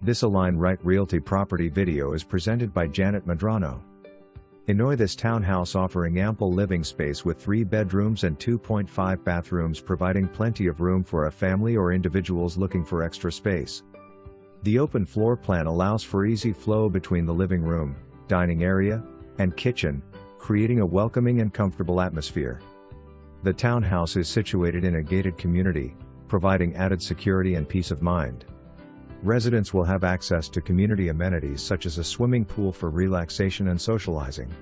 This Align Right Realty property video is presented by Janet.M.Realestate. Enjoy this townhouse offering ample living space with 3 bedrooms and 2.5 bathrooms, providing plenty of room for a family or individuals looking for extra space. The open floor plan allows for easy flow between the living room, dining area, and kitchen, creating a welcoming and comfortable atmosphere. The townhouse is situated in a gated community, providing added security and peace of mind. Residents will have access to community amenities such as a swimming pool for relaxation and socializing.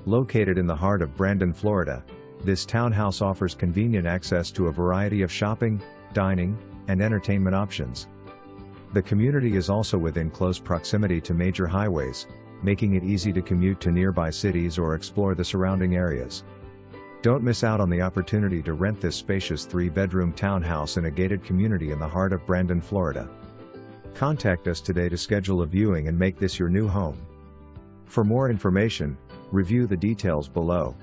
Located in the heart of Brandon, Florida, this townhouse offers convenient access to a variety of shopping, dining, and entertainment options. The community is also within close proximity to major highways, making it easy to commute to nearby cities or explore the surrounding areas. Don't miss out on the opportunity to rent this spacious 3-bedroom townhouse in a gated community in the heart of Brandon, Florida. Contact us today to schedule a viewing and make this your new home. For more information, review the details below.